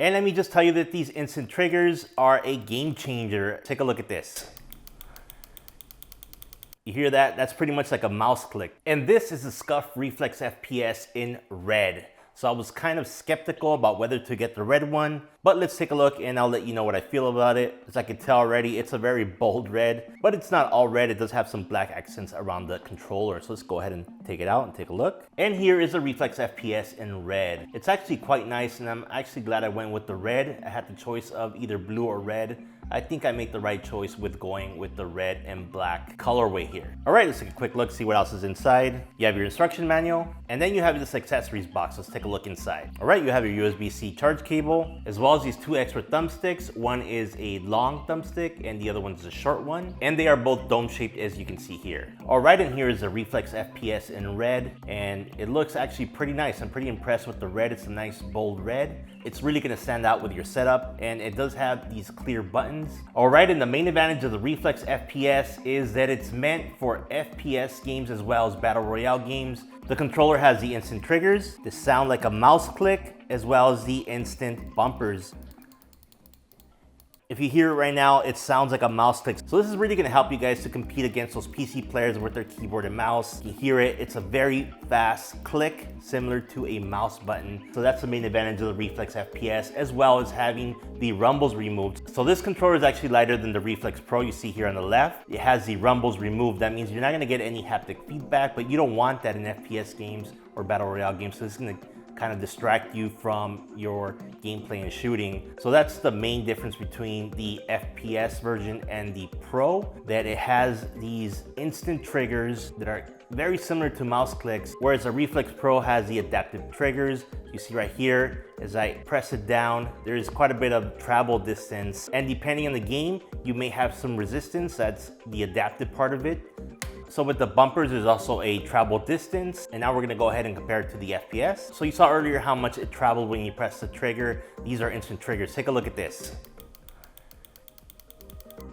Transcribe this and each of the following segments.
And let me just tell you that these instant triggers are a game changer. Take a look at this. You hear that? That's pretty much like a mouse click. And this is the SCUF Reflex FPS in red. So I was kind of skeptical about whether to get the red one, but let's take a look and I'll let you know what I feel about it. As I can tell already, it's a very bold red, but it's not all red. It does have some black accents around the controller. So let's go ahead and take it out and take a look. And here is the Reflex FPS in red. It's actually quite nice, and I'm actually glad I went with the red. I had the choice of either blue or red. I think I made the right choice with going with the red and black colorway here. All right, let's take a quick look, see what else is inside. You have your instruction manual, and then you have this accessories box. Let's take a look inside. All right, you have your USB-C charge cable, as well as these two extra thumbsticks. One is a long thumbstick, and the other one's a short one. And they are both dome-shaped, as you can see here. All right, and here is the Reflex FPS in red, and it looks actually pretty nice. I'm pretty impressed with the red. It's a nice, bold red. It's really gonna stand out with your setup, and it does have these clear buttons. All right, and the main advantage of the Reflex FPS is that it's meant for FPS games as well as Battle Royale games. The controller has the instant triggers, the sound like a mouse click, as well as the instant bumpers. If you hear it right now, it sounds like a mouse click. So this is really gonna help you guys to compete against those PC players with their keyboard and mouse. You hear it, it's a very fast click, similar to a mouse button. So that's the main advantage of the Reflex FPS, as well as having the rumbles removed. So this controller is actually lighter than the Reflex Pro you see here on the left. It has the rumbles removed. That means you're not gonna get any haptic feedback, but you don't want that in FPS games or Battle Royale games. So it's gonna kind of distract you from your gameplay and shooting. So that's the main difference between the FPS version and the Pro, that it has these instant triggers that are very similar to mouse clicks, whereas the Reflex Pro has the adaptive triggers. You see right here, as I press it down, there is quite a bit of travel distance, and depending on the game, you may have some resistance. That's the adaptive part of it. So with the bumpers, there's also a travel distance, and now we're gonna go ahead and compare it to the FPS. So you saw earlier how much it traveled when you press the trigger. These are instant triggers. Take a look at this.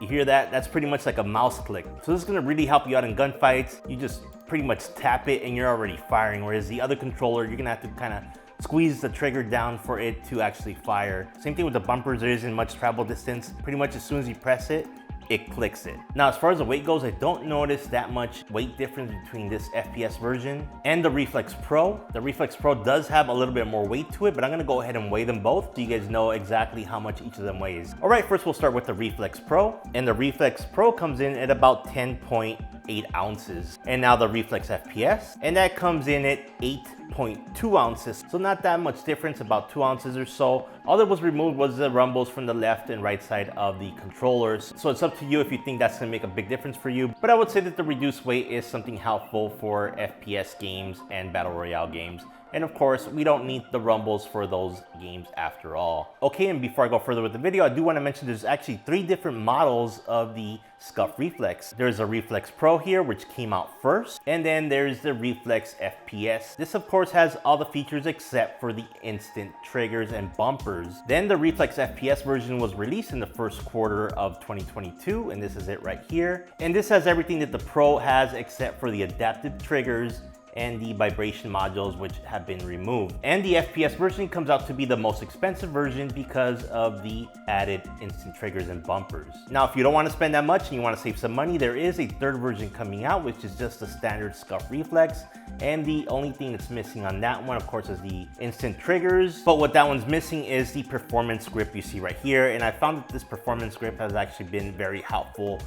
You hear that? That's pretty much like a mouse click. So this is gonna really help you out in gunfights. You just pretty much tap it and you're already firing, whereas the other controller, you're gonna have to kind of squeeze the trigger down for it to actually fire. Same thing with the bumpers, there isn't much travel distance. Pretty much as soon as you press it, it clicks it. Now, as far as the weight goes, I don't notice that much weight difference between this FPS version and the Reflex Pro. The Reflex Pro does have a little bit more weight to it, but I'm gonna go ahead and weigh them both so you guys know exactly how much each of them weighs. All right, first we'll start with the Reflex Pro, and the Reflex Pro comes in at about 10.8 ounces. And now the Reflex FPS, and that comes in at 8.2 ounces. So not that much difference, about 2 ounces or so. All that was removed was the rumbles from the left and right side of the controllers. So it's up to you if you think that's gonna make a big difference for you. But I would say that the reduced weight is something helpful for FPS games and Battle Royale games. And of course, we don't need the rumbles for those games after all. Okay, and before I go further with the video, I do want to mention there's actually 3 different models of the SCUF Reflex. There's a Reflex Pro here, which came out first, and then there's the Reflex FPS. This of course has all the features except for the instant triggers and bumpers. Then the Reflex FPS version was released in the first quarter of 2022, and this is it right here. And this has everything that the Pro has except for the adaptive triggers and the vibration modules, which have been removed. And the FPS version comes out to be the most expensive version because of the added instant triggers and bumpers. Now, if you don't want to spend that much and you want to save some money, there is a third version coming out, which is just the standard SCUF Reflex. And the only thing that's missing on that one, of course, is the instant triggers. But what that one's missing is the performance grip you see right here. And I found that this performance grip has actually been very helpful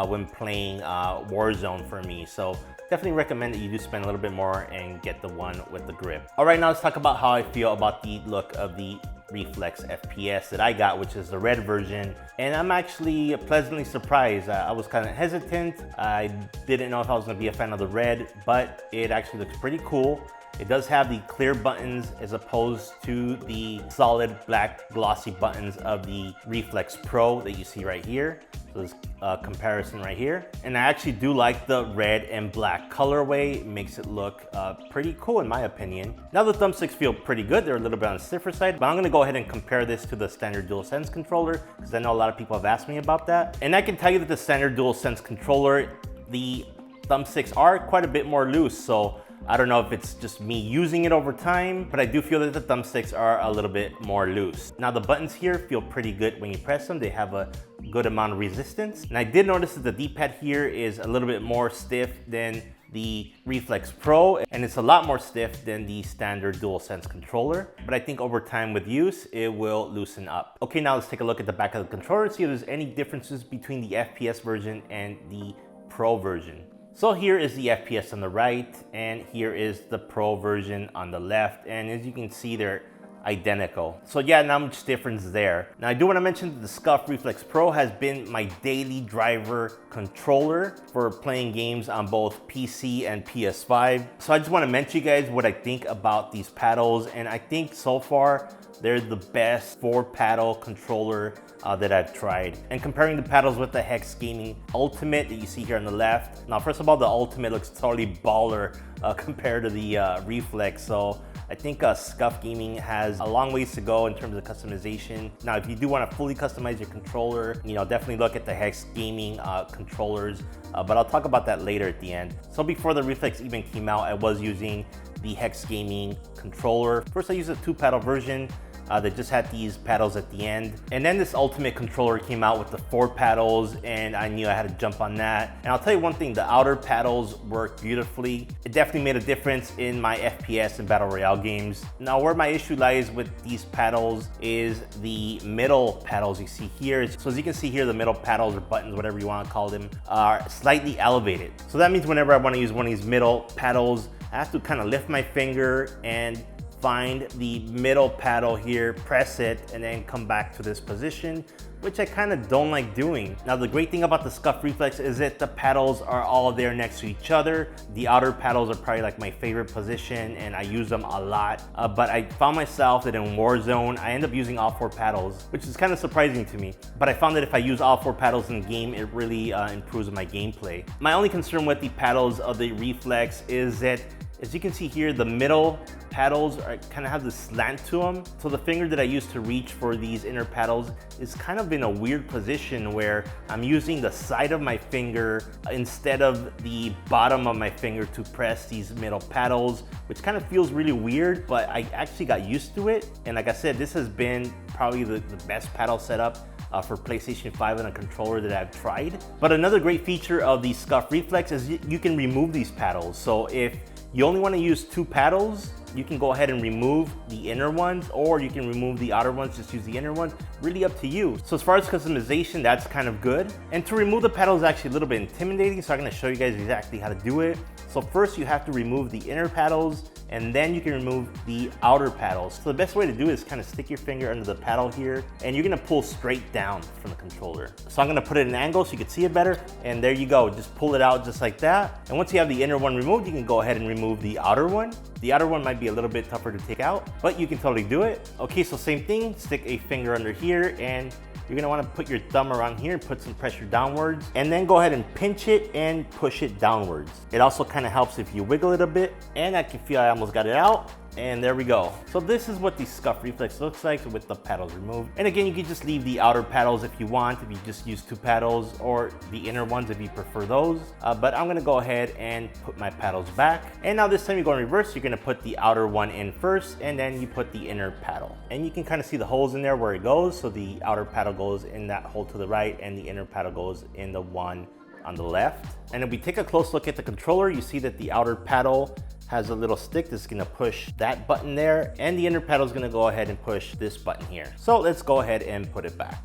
when playing Warzone for me. So definitely recommend that you do spend a little bit more and get the one with the grip. All right, now let's talk about how I feel about the look of the Reflex FPS that I got, which is the red version. And I'm actually pleasantly surprised. I was kind of hesitant. I didn't know if I was gonna be a fan of the red, but it actually looks pretty cool. It does have the clear buttons as opposed to the solid black glossy buttons of the Reflex Pro that you see right here. So this comparison right here. And I actually do like the red and black colorway. It makes it look pretty cool in my opinion. Now the thumbsticks feel pretty good. They're a little bit on the stiffer side, but I'm gonna go ahead and compare this to the standard DualSense controller because I know a lot of people have asked me about that. And I can tell you that the standard DualSense controller, the thumbsticks are quite a bit more loose. So I don't know if it's just me using it over time, but I do feel that the thumbsticks are a little bit more loose. Now the buttons here feel pretty good when you press them. They have a good amount of resistance. And I did notice that the D-pad here is a little bit more stiff than the Reflex Pro, and it's a lot more stiff than the standard DualSense controller, but I think over time with use, it will loosen up. Okay, now let's take a look at the back of the controller and see if there's any differences between the FPS version and the Pro version. So here is the FPS on the right, and here is the Pro version on the left, and as you can see, they're identical. So yeah, not much difference there. Now I do want to mention that the SCUF Reflex Pro has been my daily driver controller for playing games on both PC and PS5. So I just want to mention you guys what I think about these paddles, and I think so far they're the best 4-paddle controller that I've tried. And comparing the paddles with the Hex Gaming Ultimate that you see here on the left. Now first of all, the Ultimate looks totally baller compared to the Reflex. So I think SCUF Gaming has a long ways to go in terms of customization. Now, if you do want to fully customize your controller, definitely look at the Hex Gaming controllers, but I'll talk about that later at the end. So before the Reflex even came out, I was using the Hex Gaming controller. First, I used a 2-paddle version that just had these paddles at the end. And then this Ultimate controller came out with the 4 paddles, and I knew I had to jump on that. And I'll tell you one thing, the outer paddles work beautifully. It definitely made a difference in my FPS and Battle Royale games. Now, where my issue lies with these paddles is the middle paddles you see here. So as you can see here, the middle paddles or buttons, whatever you want to call them, are slightly elevated. So that means whenever I want to use one of these middle paddles, I have to kind of lift my finger and find the middle paddle here, press it, and then come back to this position, which I kind of don't like doing. Now, the great thing about the SCUF Reflex is that the paddles are all there next to each other. The outer paddles are probably like my favorite position, and I use them a lot. But I found myself that in Warzone, I end up using all 4 paddles, which is kind of surprising to me. But I found that if I use all 4 paddles in the game, it really improves my gameplay. My only concern with the paddles of the Reflex is that, as you can see here, the middle paddles kind of have this slant to them. So the finger that I use to reach for these inner paddles is kind of in a weird position where I'm using the side of my finger instead of the bottom of my finger to press these middle paddles, which kind of feels really weird, but I actually got used to it. And like I said, this has been probably the best paddle setup for PlayStation 5 and a controller that I've tried. But another great feature of the SCUF Reflex is you can remove these paddles. So if you only want to use 2 paddles, you can go ahead and remove the inner ones, or you can remove the outer ones, just use the inner ones. Really up to you. So as far as customization, that's kind of good. And to remove the paddle is actually a little bit intimidating, so I'm going to show you guys exactly how to do it. So first you have to remove the inner paddles, and then you can remove the outer paddles. So the best way to do it is kind of stick your finger under the paddle here, and you're gonna pull straight down from the controller. So I'm gonna put it in an angle so you can see it better, and there you go. Just pull it out just like that. And once you have the inner one removed, you can go ahead and remove the outer one. The outer one might be a little bit tougher to take out, but you can totally do it. Okay, so same thing, stick a finger under here, and you're gonna wanna put your thumb around here and put some pressure downwards, and then go ahead and pinch it and push it downwards. It also kind of helps if you wiggle it a bit, and I can feel I almost got it out. And there we go. So this is what the SCUF Reflex looks like with the paddles removed. And again, you can just leave the outer paddles if you want, if you just use 2 paddles, or the inner ones if you prefer those. But I'm gonna go ahead and put my paddles back. And now this time you go in reverse, you're gonna put the outer one in first, and then you put the inner paddle. And you can kind of see the holes in there where it goes. So the outer paddle goes in that hole to the right, and the inner paddle goes in the one on the left. And if we take a close look at the controller, you see that the outer paddle has a little stick that's gonna push that button there, and the inner paddle is gonna go ahead and push this button here. So let's go ahead and put it back.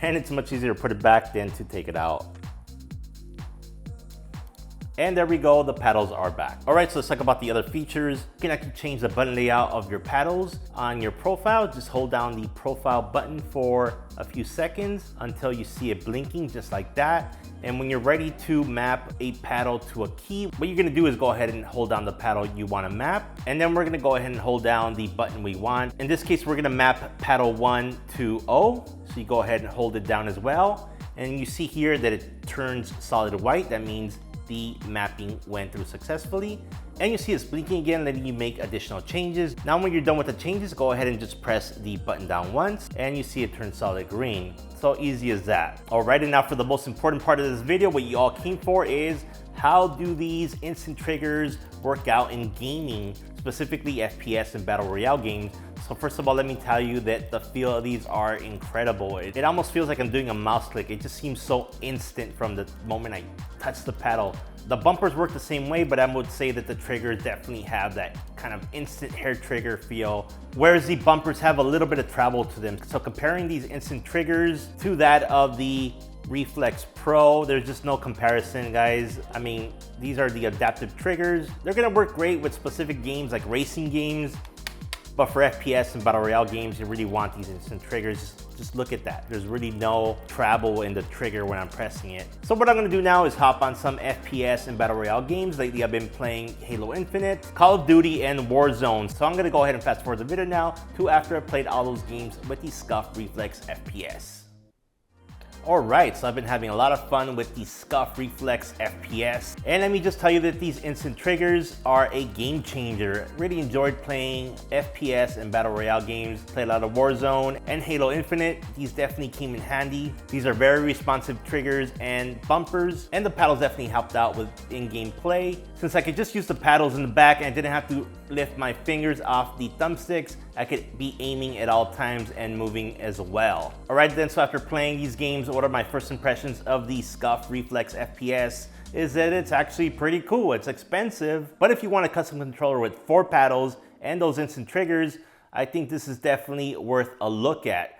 And it's much easier to put it back than to take it out. And there we go, the paddles are back. All right, so let's talk about the other features. You can actually change the button layout of your paddles on your profile. Just hold down the profile button for a few seconds until you see it blinking just like that. And when you're ready to map a paddle to a key, what you're gonna do is go ahead and hold down the paddle you wanna map. And then we're gonna go ahead and hold down the button we want. In this case, we're gonna map paddle 1 to O. So you go ahead and hold it down as well. And you see here that it turns solid white. That means the mapping went through successfully. And you see it's blinking again, letting you make additional changes. Now when you're done with the changes, go ahead and just press the button down once, and you see it turn solid green. So easy as that. All right, and now for the most important part of this video, what you all came for is, how do these instant triggers work out in gaming, specifically FPS and Battle Royale games. So first of all, let me tell you that the feel of these are incredible. It almost feels like I'm doing a mouse click. It just seems so instant from the moment I touch the pedal. The bumpers work the same way, but I would say that the triggers definitely have that kind of instant hair trigger feel, whereas the bumpers have a little bit of travel to them. So comparing these instant triggers to that of the Reflex Pro, there's just no comparison, guys. I mean, these are the adaptive triggers. They're gonna work great with specific games like racing games, but for FPS and Battle Royale games, you really want these instant triggers. Just look at that. There's really no travel in the trigger when I'm pressing it. So what I'm gonna do now is hop on some FPS and Battle Royale games. Lately, I've been playing Halo Infinite, Call of Duty, and Warzone. So I'm gonna go ahead and fast forward the video now to after I played all those games with the SCUF Reflex FPS. Alright, so I've been having a lot of fun with the SCUF Reflex FPS. And let me just tell you that these instant triggers are a game changer. Really enjoyed playing FPS and Battle Royale games. Played a lot of Warzone and Halo Infinite. These definitely came in handy. These are very responsive triggers and bumpers. And the paddles definitely helped out with in-game play. Since I could just use the paddles in the back and didn't have to lift my fingers off the thumbsticks, I could be aiming at all times and moving as well. Alright then, so after playing these games, what are my first impressions of the SCUF Reflex FPS is that it's actually pretty cool. It's expensive, but if you want a custom controller with 4 paddles and those instant triggers, I think this is definitely worth a look at.